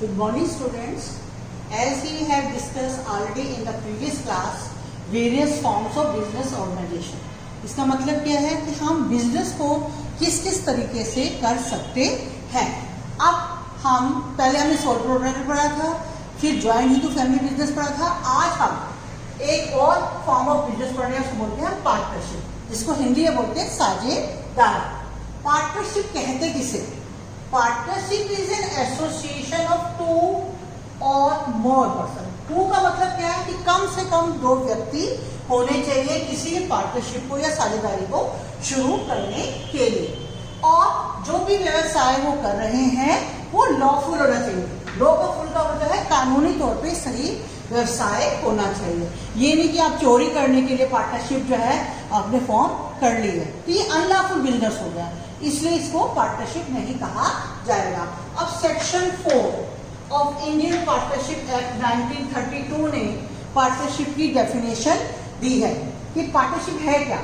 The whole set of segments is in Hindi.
Good morning students. As we have discussed already in the previous class, various forms of business organization. इसका मतलब क्या है कि हम बिजनेस को किस किस तरीके से कर सकते हैं। अब हम पहले हमने सोल प्रोप्राइटर पढ़ा था, फिर ज्वाइंट हिंदू फैमिली बिजनेस पढ़ा था। आज हम एक और फॉर्म ऑफ बिजनेस पढ़ रहे हैं, उसको बोलते हैं पार्टनरशिप, जिसको हिंदी में बोलते हैं साझेदारी। पार्टनरशिप कहते किसे? Partnership is an association of two or more person. To का मतलब क्या है कि कम से कम दो व्यक्ति होने चाहिए किसी भी पार्टनरशिप को या साझेदारी को शुरू करने के लिए, और जो भी व्यवसाय वो कर रहे हैं वो लॉफुल होना चाहिए। लॉफुल का मतलब है कानूनी तौर पे सही व्यवसाय होना चाहिए। ये नहीं कि आप चोरी करने के लिए पार्टनरशिप जो है आपने फॉर्म कर ली है, तो ये अनलॉफुल बिजनेस हो गया, इसलिए इसको पार्टनरशिप नहीं कहा जाएगा। अब section 4 of Indian partnership act 1932 ने पार्टनरशिप की डेफिनेशन दी है कि पार्टनरशिप है क्या।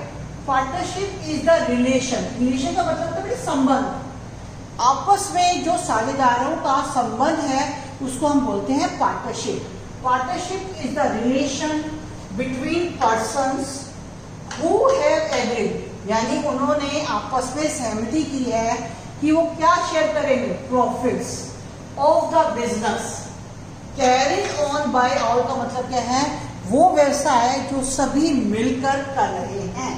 Partnership is the relation, relation का मतलब है संबंध, आपस में जो साझेदारों का संबंध है उसको हम बोलते हैं partnership. Partnership is the relation between persons who have agreed, यानी उन्होंने आपस में सहमति की है कि वो क्या शेयर करेंगे, profits of the business carried on by all का मतलब क्या है, वो व्यवसाय जो सभी मिलकर कर रहे हैं।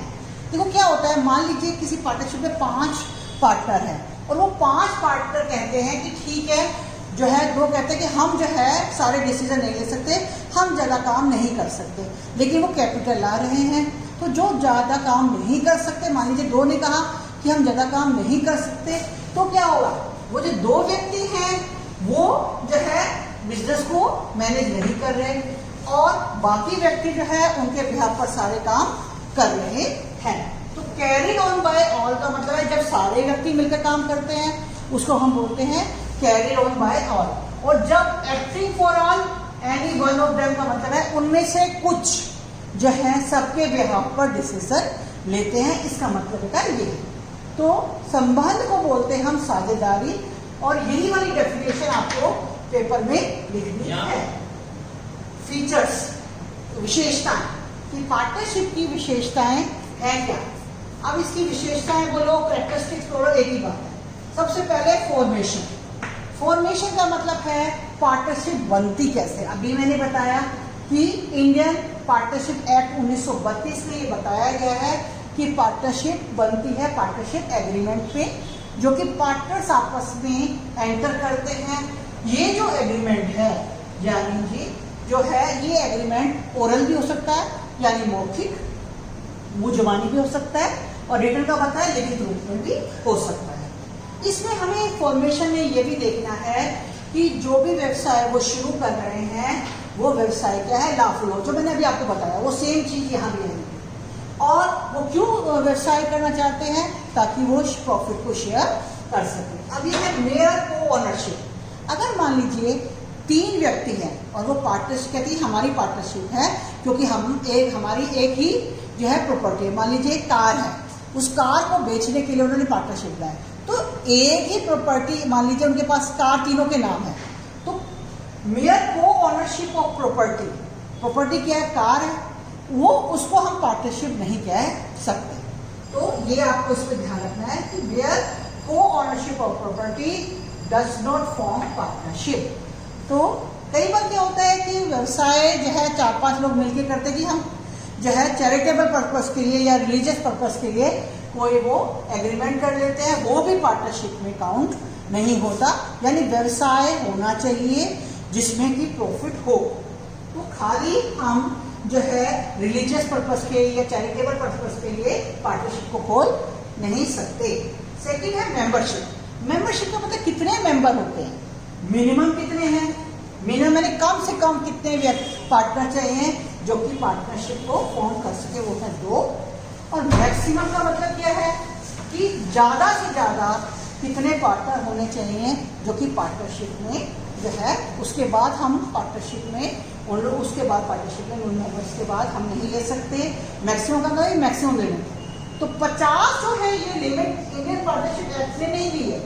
देखो क्या होता है, मान लीजिए किसी पार्टनरशिप में 5 पार्टनर हैं और वो 5 पार्टनर कहते हैं कि ठीक है, जो है दो कहते हैं कि हम जो है सारे डिसीजन नहीं ले सकते, हम ज़्यादा काम नहीं कर सकते, लेकिन वो कैपिटल ला रहे हैं, तो जो ज़्यादा काम नहीं कर सकते, मान लीजिए 2 ने कहा कि हम ज़्यादा काम नहीं कर सकते, तो क्या होगा, वो जो 2 व्यक्ति हैं वो जो है बिजनेस को मैनेज नहीं कर रहे और बाकी व्यक्ति जो है उनके बिहाफ पर सारे काम कर रहे हैं। तो कैरिड ऑन बाय ऑल का मतलब है जब सारे व्यक्ति मिलकर काम करते हैं उसको हम बोलते हैं कैरिड ऑन बाय ऑल, और जब acting for all any one of them का मतलब है उनमें से कुछ जो है सबके बिहाफ पर डिसीजन लेते हैं, इसका मतलब है ये। तो संबंध को बोलते हैं हम साझेदारी, और यही वाली डेफिनेशन आपको पेपर में लिखनी है। फीचर्स, विशेषताएं, कि पार्टनरशिप की विशेषताएं हैं क्या। अब इसकी विशेषताएं बोलो, कैरेक्टरिस्टिक्स बोलो, एक ही बात है। सबसे पहले फॉर्मेशन। फॉर्मेशन का मतलब है पार्टनरशिप बनती कैसे। अभी मैंने बताया कि इंडियन पार्टनरशिप एक्ट 1932 में ये बताया गया है कि पार्टनरशिप बनती है पार्टनरशिप एग्रीमेंट पे, जो कि पार्टनर्स आपस में एंटर करते हैं। ये जो एग्रीमेंट है, यानी कि जो है ये एग्रीमेंट ओरल भी हो सकता है, यानी मौखिक मुंहजबानी भी हो सकता है, और रिटन का पता है लिखित रूप में भी हो सकता है। इसमें हमें फॉर्मेशन में ये भी देखना है कि जो भी व्यवसाय वो शुरू कर रहे हैं वो व्यवसाय क्या है, लॉफुल हो, जो मैंने अभी आपको बताया वो सेम चीज यहाँ भी है। और वो क्यों व्यवसाय करना चाहते हैं, ताकि वो प्रॉफिट को शेयर कर सके। अब ये है मेयर को ओनरशिप। अगर मान लीजिए 3 व्यक्ति हैं और वो पार्टनरशिप कहती है हमारी पार्टनरशिप है, क्योंकि हमारी एक ही जो है प्रॉपर्टी है। मान लीजिए एक कार है, उस कार को बेचने के लिए उन्होंने पार्टनरशिप लाया, तो एक ही प्रॉपर्टी, मान लीजिए उनके पास कार तीनों के नाम है, तो मेयर को ओनरशिप ऑफ प्रॉपर्टी, प्रॉपर्टी क्या है, कार है, वो उसको हम पार्टनरशिप नहीं कह सकते। तो ये आपको इस पर ध्यान रखना है कि मेयर को ownership of property does not form partnership. तो कई बार क्या होता है कि व्यवसाय जो है 4-5 लोग मिलकर करते कि हम जो है चैरिटेबल पर्पस के लिए या रिलीजियस पर्पस के लिए कोई वो एग्रीमेंट कर लेते हैं, वो भी पार्टनरशिप में काउंट नहीं होता। यानी व्यवसाय होना चाहिए जिसमें कि प्रॉफिट हो, तो खाली हम जो है रिलीजियस पर्पस के या चैरिटेबल पर्पस के लिए पार्टनरशिप को खोल नहीं सकते। सेकंड है मेंबरशिप। मेंबरशिप का मतलब कितने मेंबर होते हैं, मिनिमम कितने हैं, मिनिमम मैंने कम से कम कितने पार्टनर चाहिए जो कि पार्टनरशिप को फॉर्म कर सके, वो है 2। और मैक्सिमम का मतलब क्या है कि ज़्यादा से ज़्यादा कितने पार्टनर होने चाहिए जो कि पार्टनरशिप में जो है, उसके बाद हम पार्टनरशिप में उन लोग, उसके बाद पार्टनरशिप में उन मेंबर्स के बाद हम नहीं ले सकते। मैक्सिमम का मतलब मैक्सिमम लिमिट, तो 50 जो है ये लिमिट इंडियन पार्टनरशिप एक्ट ने नहीं दी है,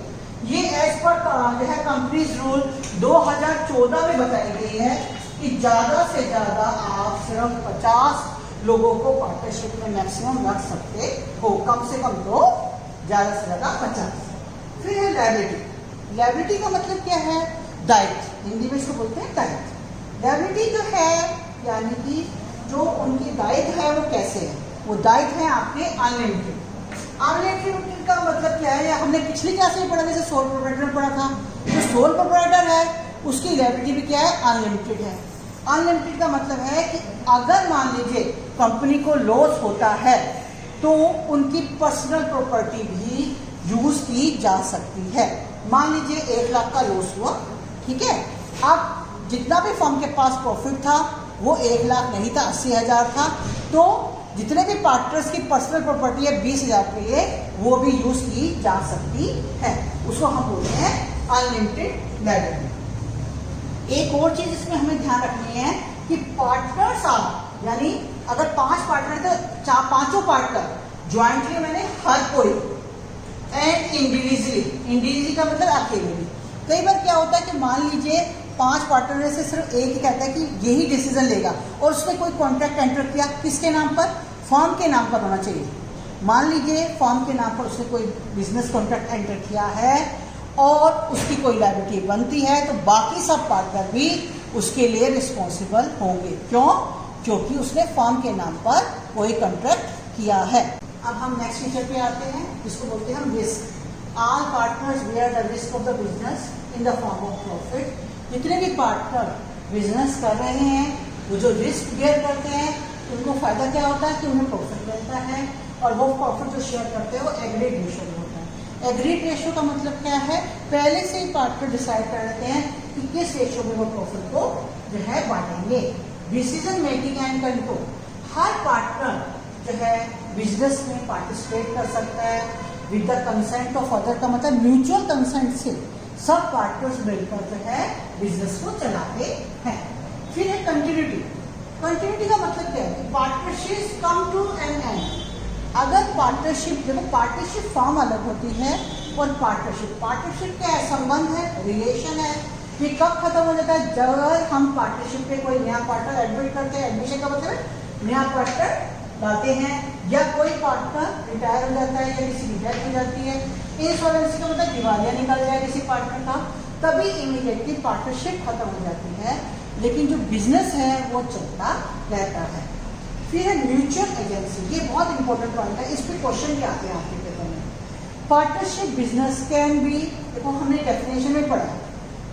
ये एज पर जो है कंपनीज रूल 2014 में बताई गई है कि ज़्यादा से ज़्यादा आप सिर्फ 50 लोगों को पार्टनरशिप में मैक्सिमम रख सकते हो, कम से कम तो ज़्यादा से ज़्यादा 50। फिर है लायबिलिटी। लायबिलिटी का मतलब क्या है? दायित्व, हिंदी में इसको बोलते हैं दायित्व। लायबिलिटी जो है यानी कि जो उनकी दायित्व है वो कैसे है? वो दायित्व है आपके अनलिमिटेड। अनलिमिटेड का मतलब क्या है? हमने पिछली क्लास में पढ़ा, जैसे सोल प्रोप्राइटर पढ़ा था। जो सोल प्रोप्राइटर है उसकी लायबिलिटी भी क्या है? अनलिमिटेड है। अनलिमिटेड का मतलब है कि अगर मान लीजिए कंपनी को लॉस होता है तो उनकी पर्सनल प्रॉपर्टी भी यूज की जा सकती है। मान लीजिए 1 लाख का लॉस हुआ, ठीक है। अब जितना भी फर्म के पास प्रॉफिट था वो 1 लाख नहीं था, 80,000 था। तो जितने भी पार्टनर्स की पर्सनल प्रॉपर्टी है 20,000 के लिए, वो भी यूज की जा सकती है। उसको हम बोलते हैं अनलिमिटेड लायबिलिटी। एक और चीज इसमें हमें ध्यान रखनी है कि पार्टनर्स आप, यानी अगर 5 पार्टनर तो पांचों पार्टनर ज्वाइंटली, मैंने हर कोई, एंड इंडिविजुअली का मतलब अकेले भी। कई बार क्या होता है कि मान लीजिए 5 पार्टनर में से सिर्फ एक ही कहता है कि यही डिसीजन लेगा और उसने कोई कॉन्ट्रैक्ट एंटर किया, किसके नाम पर? फर्म के नाम पर होना चाहिए। मान लीजिए फर्म के नाम पर उसने कोई बिजनेस कॉन्ट्रैक्ट एंटर किया है और उसकी कोई लायबिलिटी बनती है, तो बाकी सब पार्टनर भी उसके लिए रिस्पॉन्सिबल होंगे। क्यों? क्योंकि उसने फर्म के नाम पर कोई कॉन्ट्रैक्ट किया है। अब हम नेक्स्ट फीचर पे आते हैं, जिसको बोलते हैं हम risk. All partners bear the risk of the business in the form of profit. जितने भी पार्टनर बिजनेस कर रहे हैं वो जो रिस्क बेयर करते हैं, उनको फायदा क्या होता है कि उन्हें प्रॉफिट मिलता है, और वो प्रॉफिट जो शेयर करते हैं वो एग्रीड रेशियो में होता है। एग्रीड रेशियो का मतलब क्या है? पहले से ही पार्टनर डिसाइड कर लेते हैं कि किस रेशियो में वो प्रॉफिट को जो है बांटेंगे। Decision making and control, her partner जो है बिजनेस में पार्टिसिपेट कर सकता है with the consent of other, का मतलब म्यूचुअल कंसेंट से सब पार्टनर्स मिलकर जो है बिजनेस को चलाते हैं। फिर है कंटिन्यूटी। कंटिन्यूटी का मतलब क्या है? Partnership come to an end. अगर पार्टनरशिप, देखो पार्टनरशिप फॉर्म अलग होती है और पार्टनरशिप क्या है? संबंध है, रिलेशन है। ये कब खत्म हो जाता है? जब हम पार्टनरशिप पे कोई नया पार्टनर एडमिट करते हैं। एडमिशन का मतलब है नया पार्टनर लाते हैं, या कोई पार्टनर रिटायर हो जाता है या किसी की डेथ हो जाती है। इंसॉल्वेंसी का मतलब दिवालिया निकल जाए किसी पार्टनर का, तभी इमीडिएटली पार्टनरशिप खत्म हो जाती है। लेकिन जो बिजनेस है वो चलता रहता है। फिर है म्यूचुअल एजेंसी। ये बहुत इंपॉर्टेंट पॉइंट है, इस पर क्वेश्चन भी आते हैं आपके पेपर में। पार्टनरशिप बिजनेस कैन बी, देखो हमने डेफिनेशन में पढ़ा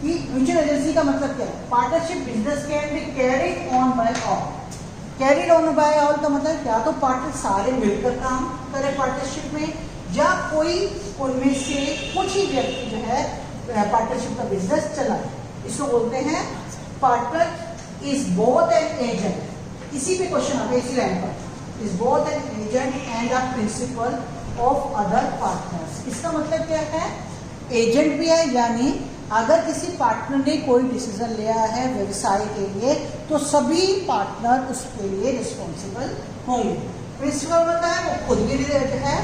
कि म्यूचुअल एजेंसी का मतलब क्या है? Partnership business can be carried on by all. Carried on by all का मतलब या तो पार्टनर सारे मिलकर काम करें पार्टनरशिप में, या कोई उनमें से कुछ ही व्यक्ति जो है पार्टनरशिप का बिजनेस चलाए। इसको बोलते हैं partner is both an agent. इसी पे क्वेश्चन आता है, इसी लाइन पर, is both an agent and a principle of other partners. इसका मतलब क्या है? एजेंट भी है, यानी अगर किसी पार्टनर ने कोई डिसीजन लिया है व्यवसाय के लिए तो सभी पार्टनर उसके लिए रिस्पॉन्सिबल होंगे। प्रिंसिपल होता है वो खुद भी जो है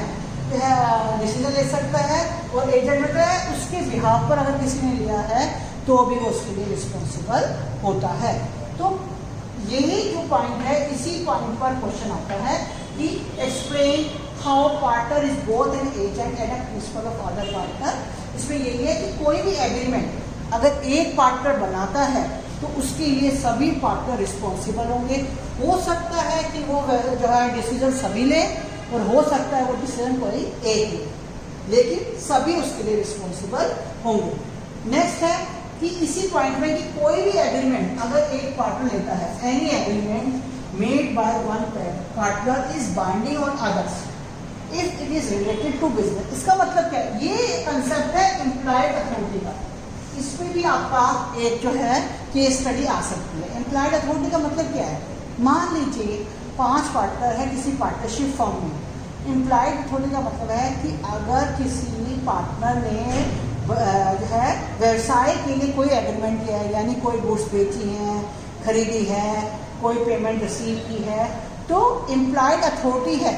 डिसीजन ले सकता है, और एजेंट होता है उसके बिहाफ पर अगर किसी ने लिया है तो भी वो उसके लिए रिस्पॉन्सिबल होता है। तो यही जो पॉइंट है, इसी पॉइंट पर क्वेश्चन आता है कि explain how partner is both an agent and a principle of other partner. इसमें यही है कि कोई भी एग्रीमेंट अगर एक पार्टनर बनाता है तो उसके लिए सभी पार्टनर रिस्पॉन्सिबल होंगे। हो सकता है कि वो जो है डिसीजन सभी लें, और हो सकता है वो डिसीजन कोई एक ले, लेकिन सभी उसके लिए रिस्पॉन्सिबल होंगे। नेक्स्ट है कि इसी पॉइंट में कि कोई भी एग्रीमेंट अगर एक पार्टनर लेता है, any agreement made by one partner is binding on others if it is related to business. इसका मतलब क्या है? ये कंसेप्ट है इम्प्लॉयड अथॉरिटी का। इस पे भी आपका एक जो है केस स्टडी आ सकती है। इम्प्लॉयड अथॉरिटी का मतलब क्या है? मान लीजिए 5 पार्टनर है किसी पार्टनरशिप फर्म में। इम्प्लॉयड अथॉरिटी का मतलब है कि अगर किसी पार्टनर ने जो है व्यवसाय के लिए कोई एग्रीमेंट किया है, यानी कोई गुड्स बेची है, खरीदी है, कोई पेमेंट रिसीव की है, तो इम्प्लॉयड अथॉरिटी है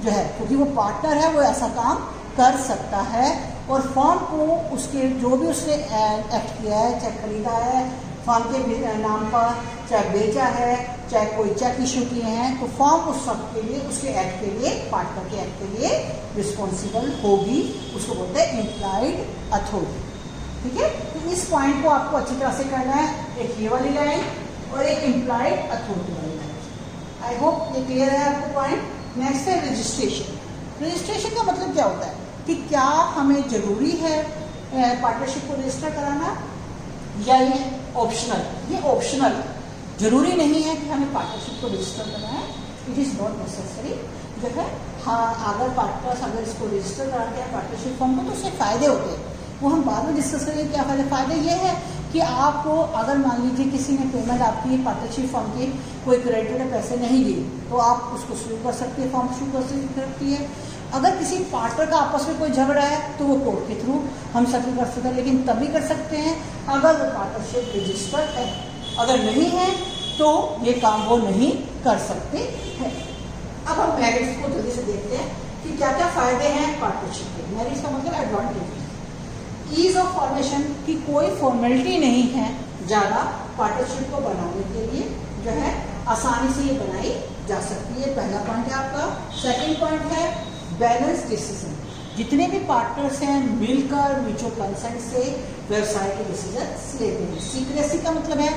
जो है, क्योंकि वो पार्टनर है, वो ऐसा काम कर सकता है और फॉर्म को उसके जो भी उसने एक्ट किया है, चाहे खरीदा है फॉर्म के नाम पर, चाहे बेचा है, चाहे कोई चेक इशू किए हैं, तो फॉर्म उस सब के लिए, उसके एक्ट के लिए, पार्टनर के एक्ट के लिए रिस्पॉन्सिबल होगी। उसको बोलते हैं इम्प्लाइड अथॉरिटी। ठीक है, तो इस पॉइंट को आपको अच्छी तरह से करना है, एक ये वाली लाइन और एक इम्प्लाइड अथॉरिटी वाली लाइन। आई होप ये क्लियर है आपको पॉइंट। नेक्स्ट है रजिस्ट्रेशन। रजिस्ट्रेशन का मतलब क्या होता है कि क्या हमें जरूरी है पार्टनरशिप को रजिस्टर कराना या ये ऑप्शनल। ये ऑप्शनल, जरूरी नहीं है कि हमें पार्टनरशिप को रजिस्टर करना है। It is not necessary. जो है हाँ, अगर पार्टनर्स अगर इसको रजिस्टर कराते हैं पार्टनरशिप फॉर्म को तो उससे फ़ायदे होते हैं, वो हम बाद में डिस्कस करेंगे क्या फ़ायदे। फ़ायदे ये है कि आपको अगर मान लीजिए किसी ने पेमेंट आपकी पार्टनरशिप फॉर्म की कोई क्रेडिटर ने पैसे नहीं दिए तो आप उसको शुरू कर सकते हैं, फॉर्म शुरू कर सकती है। अगर किसी पार्टनर का आपस में कोई झगड़ा है तो वो कोर्ट के थ्रू हम सेटल कर सकते हैं, लेकिन तभी कर सकते हैं अगर वो पार्टनरशिप रजिस्टर्ड है। अगर नहीं है तो ये काम वो नहीं कर सकते हैं। अब हम मेरिट्स को जल्दी से देखते हैं कि क्या क्या फायदे हैं पार्टनरशिप के। मेरिट्स का मतलब एडवांटेज। ईज ऑफ फॉर्मेशन की कोई फॉर्मेलिटी नहीं है ज़्यादा पार्टनरशिप को बनाने के लिए, जो है आसानी से ये बनाई जा सकती है। पहला पॉइंट है आपका। सेकंड पॉइंट है बैलेंस डिसीजन। जितने भी पार्टनर्स हैं मिलकर म्यूचुअल कंसेंट से व्यवसाय के डिसीजन लेते हैं। सीक्रेसी का मतलब है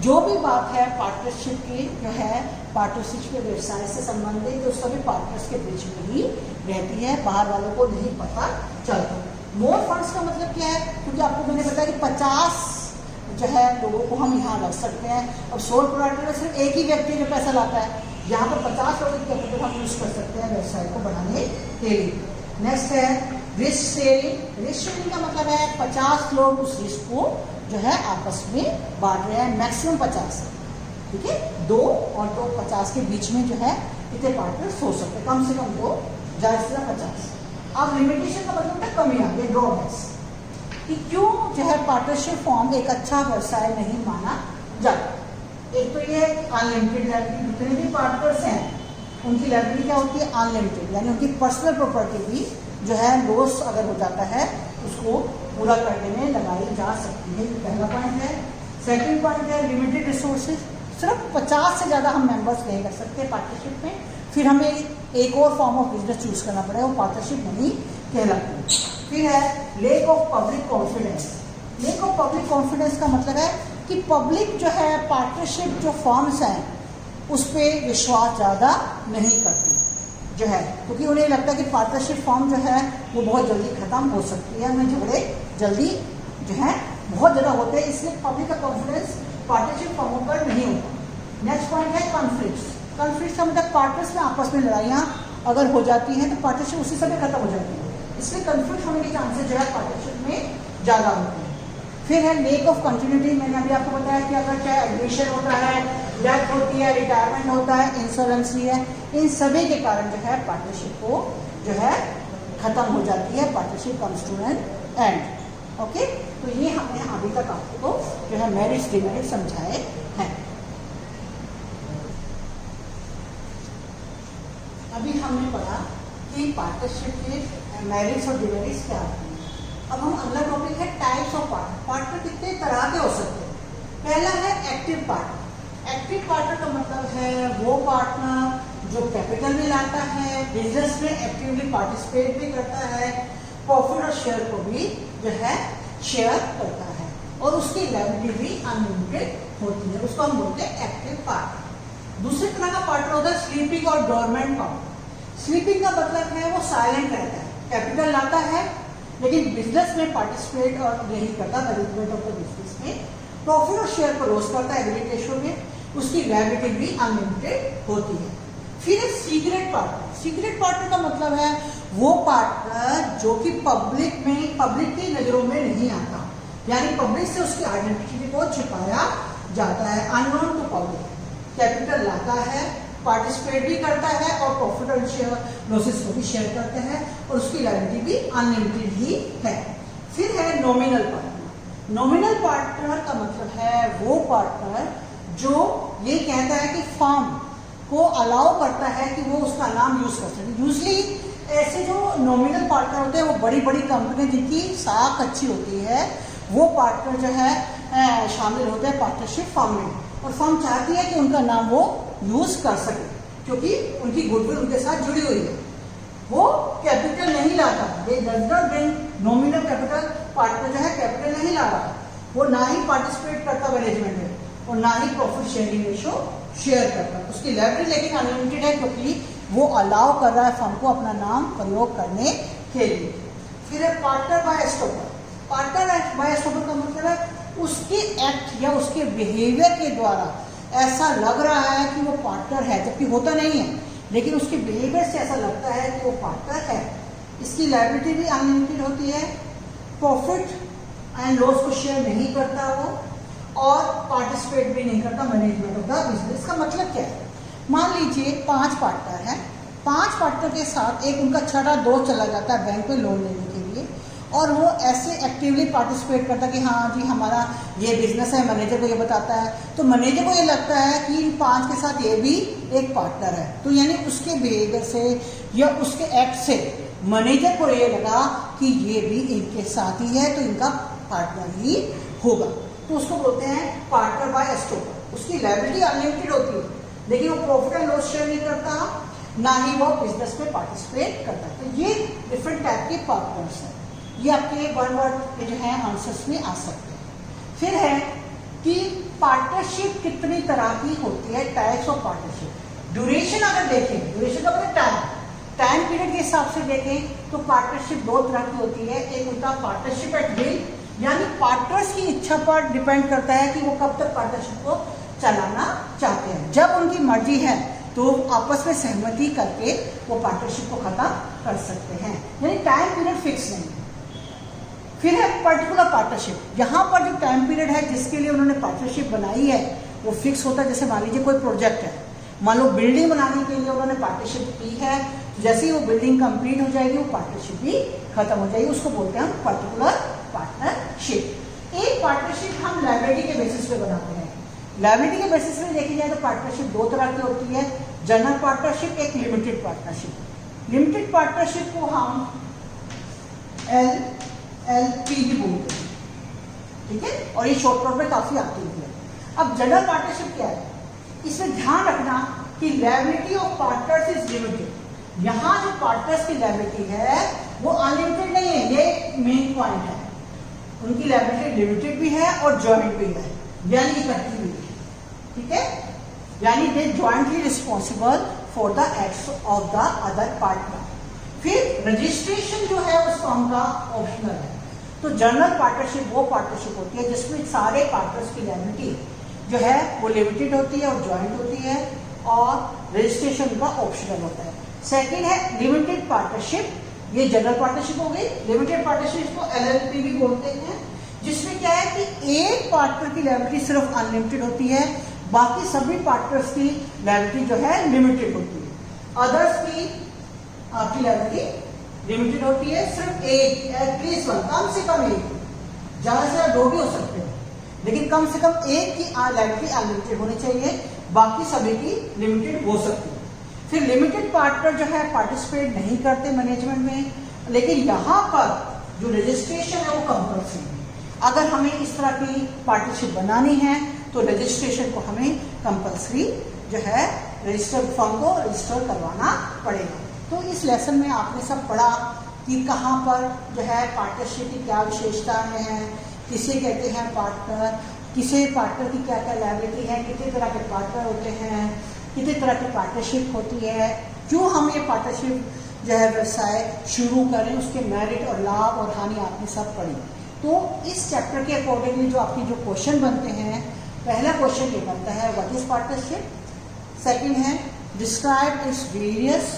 जो भी बात है पार्टनरशिप की, जो है पार्टनरशिप के व्यवसाय से संबंधित, तो सभी पार्टनर्स के बीच में ही रहती है, बाहर वालों को नहीं पता चलता। मोर फंड्स का मतलब क्या है, क्योंकि आपको मैंने बताया कि 50 जो है लोगों को हम यहाँ रख सकते हैं। अब सोल प्रोप्राइटर सिर्फ एक ही व्यक्ति जो पैसा लाता है, यहाँ पर 50 लोगों की कैपिटल हम यूज कर सकते हैं व्यवसाय को बढ़ाने के लिए। नेक्स्ट है रिस्क शेयरिंग। रिस्क शेयरिंग का मतलब है 50 लोग उस रिस्क को जो है आपस में बांट रहे हैं, मैक्सिमम 50। ठीक है, 2 और 2 50 के बीच में जो है इतने पार्टनर्स हो सकते हैं, कम से कम 2, ज़्यादा से ज़्यादा 50। अब लिमिटेशन का मतलब है कमियाँ, ये ड्रॉबैक्स कि क्यों जो है पार्टनरशिप फॉर्म एक अच्छा व्यवसाय नहीं माना जाता। एक तो ये अनलिमिटेड लाइबिलिटी, जितने भी पार्टनर्स हैं उनकी लाइबिलिटी क्या होती है, अनलिमिटेड, यानी उनकी पर्सनल प्रॉपर्टी भी जो है लॉस अगर हो जाता है उसको पूरा करने में लगाई जा सकती है। ये पहला पॉइंट है। सेकंड पॉइंट है लिमिटेड रिसोर्सेज। सिर्फ 50 से ज़्यादा हम मेंबर्स नहीं कर सकते पार्टनरशिप में, फिर हमें एक और फॉर्म ऑफ बिजनेस चूज करना पड़ेगा, वो पार्टनरशिप नहीं कहलाती। फिर है lake of public confidence. Lake of public confidence का मतलब है कि पब्लिक जो है पार्टनरशिप जो फॉर्म्स हैं उस पर विश्वास ज़्यादा नहीं करती जो है, क्योंकि उन्हें लगता है कि पार्टनरशिप फॉर्म जो है वो बहुत जल्दी ख़त्म हो सकती है, उन्हें झगड़े जल्दी जो है बहुत ज़्यादा होते हैं, इसलिए पब्लिक का कॉन्फिडेंस पार्टनरशिप फॉर्मों पर नहीं होता। नेक्स्ट पॉइंट है कॉन्फ्लिक्ट्स। कॉन्फ्लिक्ट्स का मतलब पार्टनर्स में आपस में लड़ाइयाँ अगर हो जाती हैं तो पार्टनरशिप उसी समय खत्म हो जाती है, इसलिए कॉन्फ्लिक्ट होने के चांसेस जो है पार्टनरशिप में ज़्यादा होते हैं। फिर है लेक ऑफ कंटिन्यूटी। मैंने अभी आपको बताया कि अगर चाहे एडमिशन होता है, डेथ होती है, रिटायरमेंट होता है, इंश्योरेंसी है, इन सभी के कारण जो है पार्टनरशिप को जो है खत्म हो जाती है, partnership comes to an end. Okay, तो ये हमने अभी तक आपको जो है मेरिट्स डिमेरिट्स समझाए हैं। अभी हमने पढ़ा कि पार्टनरशिप के मेरिट्स और डिमेरिट्स क्या होते हैं। अब हम अगला टॉपिक है टाइप्स ऑफ पार्टनर। पार्टनर कितने तरह के हो सकते हैं। पहला है एक्टिव पार्टनर। एक्टिव पार्टनर का मतलब है वो पार्टनर जो कैपिटल भी लाता है, बिजनेस में एक्टिवली पार्टिसिपेट भी करता है, प्रॉफिट और शेयर को भी जो है शेयर करता है और उसकी लायबिलिटी भी अनलिमिटेड होती है, उसको हम बोलते हैं एक्टिव पार्टनर। दूसरी तरह का पार्टनर होता है स्लीपिंग और डोरमेंट पार्टनर। स्लीपिंग का मतलब है वो साइलेंट रहता है, कैपिटल लाता है लेकिन बिजनेस में पार्टिसिपेट और नहीं करता, मैनेजमेंट ऑफ द बिजनेस में प्रॉफिट और शेयर को रोज करता है एवरी रेशियो में, उसकी लायबिलिटी भी अनलिमिटेड होती है। फिर है सीक्रेट पार्टनर। सीक्रेट पार्टनर का मतलब है वो पार्टनर जो कि पब्लिक की नजरों में नहीं आता, यानी पब्लिक से उसकी आइडेंटिटी को छिपाया जाता है, अननोन टू पब्लिक। कैपिटल लाता है, पार्टिसिपेट भी करता है और प्रॉफिट और शेयर लॉसेस को भी शेयर करते हैं और उसकी लायबिलिटी भी अनलिमिटेड ही है। फिर है नॉमिनल पार्टनर। नॉमिनल पार्टनर का मतलब है वो पार्टनर जो ये कहता है कि फर्म को अलाउ करता है कि वो उसका नाम यूज कर सके। यूजली ऐसे जो नॉमिनल पार्टनर होते हैं वो बड़ी बड़ी कंपनी जिनकी साख अच्छी होती है वो पार्टनर जो है शामिल होते हैं पार्टनरशिप फर्म में, और फर्म चाहती है कि उनका नाम वो यूज कर सके क्योंकि उनकी गुडविल उनके साथ जुड़ी हुई है। वो कैपिटल नहीं लाता, ये does not bring nominal capital, partner जो है कैपिटल नहीं ला रहा, वो ना ही पार्टिसिपेट करता मैनेजमेंट में और ना ही प्रॉफिट शेयरिंग रेशो शेयर करता। उसकी लाइब्रेरी लेकिन अनलिमिटेड है क्योंकि वो अलाउ कर रहा है फर्म को अपना नाम प्रयोग करने के लिए। फिर है पार्टनर बाय एस्टॉपर। पार्टनर बाय एस्टॉपर का मतलब है उसके एक्ट या उसके बिहेवियर के द्वारा ऐसा लग रहा है कि वो पार्टनर है जबकि होता नहीं है, लेकिन उसके बिहेवियर से ऐसा लगता है कि वो पार्टनर है। इसकी लायबिलिटी भी अनलिमिटेड होती है, प्रॉफिट एंड लॉस को शेयर नहीं करता वो, और पार्टिसिपेट भी नहीं करता मैनेजमेंट ऑफ द बिजनेस। का मतलब क्या है, मान लीजिए 5 पार्टनर हैं, 5 पार्टनर के साथ एक उनका छठा दोस्त चला जाता है बैंक में लोन लेने के लिए, और वो ऐसे एक्टिवली पार्टिसिपेट करता है कि हाँ जी हमारा ये बिजनेस है, मैनेजर को ये बताता है, तो मैनेजर को ये लगता है कि इन 5 के साथ ये भी एक पार्टनर है। तो यानी उसके बिहेवियर से या उसके एक्ट से मैनेजर को ये लगा कि ये भी इनके साथ ही है तो इनका पार्टनर ही होगा, तो उसको बोलते हैं पार्टनर बाय एस्टॉपर। उसकी लायबिलिटी अनलिमिटेड होती है लेकिन वो प्रॉफिट एंड लॉस शेयर नहीं करता, ना ही वो बिजनेस में पार्टिसिपेट करता। तो ये डिफरेंट टाइप के पार्टनर्स हैं, ये आपके 1 वर्ड के जो है आंसर्स में आ सकते हैं। फिर है कि पार्टनरशिप कितनी तरह की होती है, टाइप्स ऑफ पार्टनरशिप। ड्यूरेशन अगर देखें, ड्यूरेशन का मतलब टाइम पीरियड के हिसाब से देखें तो पार्टनरशिप 2 तरह की होती है। एक उनका पार्टनरशिप एट विल, यानी पार्टनर्स की इच्छा पर डिपेंड करता है कि वो कब तक पार्टनरशिप को चलाना चाहते हैं। जब उनकी मर्जी है तो आपस में सहमति करके वो पार्टनरशिप को खत्म कर सकते हैं, यानी टाइम पीरियड फिक्स नहीं है। फिर है पर्टिकुलर पार्टनरशिप, यहाँ पर जो टाइम पीरियड है जिसके लिए उन्होंने पार्टनरशिप बनाई है वो फिक्स होता है। जैसे मान लीजिए कोई प्रोजेक्ट है, मान लो बिल्डिंग बनाने के लिए उन्होंने पार्टनरशिप की है, जैसे ही वो बिल्डिंग कंप्लीट हो जाएगी वो पार्टनरशिप भी खत्म हो जाएगी, उसको बोलते हैं हम पर्टिकुलर पार्टनरशिप। एक पार्टनरशिप हम लायबिलिटी के बेसिस पे बनाते हैं। लायबिलिटी के बेसिस पे देखी जाए तो पार्टनरशिप 2 तरह की होती है, जनरल पार्टनरशिप, एक लिमिटेड पार्टनरशिप। लिमिटेड पार्टनरशिप को हम LLP भी बोलते हैं, ठीक है, और ये शॉर्ट फॉर्म में काफी आती है। अब जनरल पार्टनरशिप क्या है, इसमें ध्यान रखना कि liability of partners is limited. यहाँ जो पार्टनर्स की लायबिलिटी है वो अनलिमिटेड नहीं है, ये मेन पॉइंट है। उनकी लायबिलिटी लिमिटेड भी है और जॉइंट भी है, यानी इकट्ठी भी है, ठीक है, यानी they jointly responsible for the acts of the other partner. फिर रजिस्ट्रेशन जो है उस फॉर्म का ऑप्शनल है। तो जनरल पार्टनरशिप वो पार्टनरशिप होती है जिसमें सारे पार्टनर्स की लायबिलिटी जो है वो लिमिटेड होती है और जॉइंट होती है, और रजिस्ट्रेशन का ऑप्शनल होता है। सेकंड है लिमिटेड पार्टनरशिप, ये जनरल पार्टनरशिप हो गई। लिमिटेड पार्टनरशिप को LLP भी बोलते हैं, जिसमें क्या है कि एक पार्टनर की लायबिलिटी सिर्फ अनलिमिटेड होती है, बाकी सभी पार्टनर्स की लायबिलिटी जो है लिमिटेड होती है। अदर्स की आपकी लायबिलिटी लिमिटेड होती है, सिर्फ एक, एटलीस्ट वन, कम से कम एक, ज्यादा से ज्यादा 2 भी हो सकते हैं, लेकिन कम से कम एक की लायबिलिटी अनलिमिटेड होनी चाहिए, बाकी सभी की लिमिटेड हो सकती है। फिर लिमिटेड पार्टनर जो है पार्टिसिपेट नहीं करते मैनेजमेंट में, लेकिन यहाँ पर जो रजिस्ट्रेशन है वो कंपल्सरी है। अगर हमें इस तरह की पार्टनरशिप बनानी है तो रजिस्ट्रेशन को हमें कंपल्सरी जो है रजिस्टर्ड फर्म को रजिस्टर करवाना पड़ेगा। तो इस लेसन में आपने सब पढ़ा कि कहाँ पर जो है पार्टनरशिप की क्या विशेषताएं हैं, किसे कहते हैं पार्टनर, किसे पार्टनर की क्या क्या लायबिलिटी है, कितने तरह के पार्टनर होते हैं, कितने तरह की पार्टनरशिप होती है, क्यों हम ये पार्टनरशिप जो है व्यवसाय शुरू करें, उसके मेरिट और लाभ और हानि आपने सब पढ़ी। तो इस चैप्टर के अकॉर्डिंगली जो आपकी जो क्वेश्चन बनते हैं, पहला क्वेश्चन ये बनता है व्हाट इज पार्टनरशिप, सेकंड है डिस्क्राइब इट्स वेरियस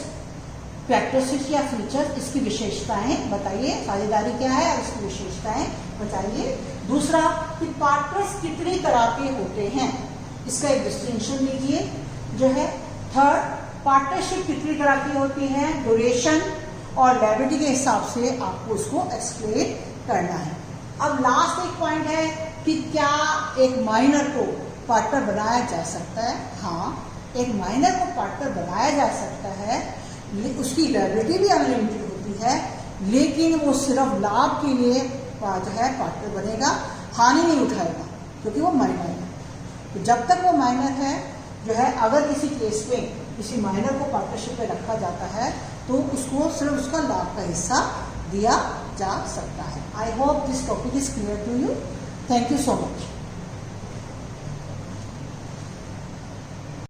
कैरेक्टरिस्टिक्स या फीचर्स, इसकी विशेषताएं बताइए, साझेदारी क्या है और इसकी विशेषताएं बताइए। दूसरा कि पार्टनर्स कितनी तरह के होते हैं, इसका एक डिस्टिंक्शन लीजिए जो है। थर्ड, पार्टनरशिप कितनी तरह की होती है, ड्यूरेशन और लायबिलिटी के हिसाब से आपको उसको एक्सप्लेन करना है। अब लास्ट एक पॉइंट है कि क्या एक माइनर को पार्टनर बनाया जा सकता है। हाँ, एक माइनर को पार्टनर बनाया जा सकता है, उसकी लायबिलिटी भी अनलिमिटेड होती है, लेकिन वो सिर्फ लाभ के लिए जो है पार्टनर बनेगा, हानि नहीं उठाएगा, क्योंकि वो माइनर है। तो जब तक वो माइनर है जो है, अगर किसी केस में किसी माइनर को पार्टनरशिप में रखा जाता है तो उसको सिर्फ उसका लाभ का हिस्सा दिया जा सकता है। I hope this topic is clear to you. Thank you so much.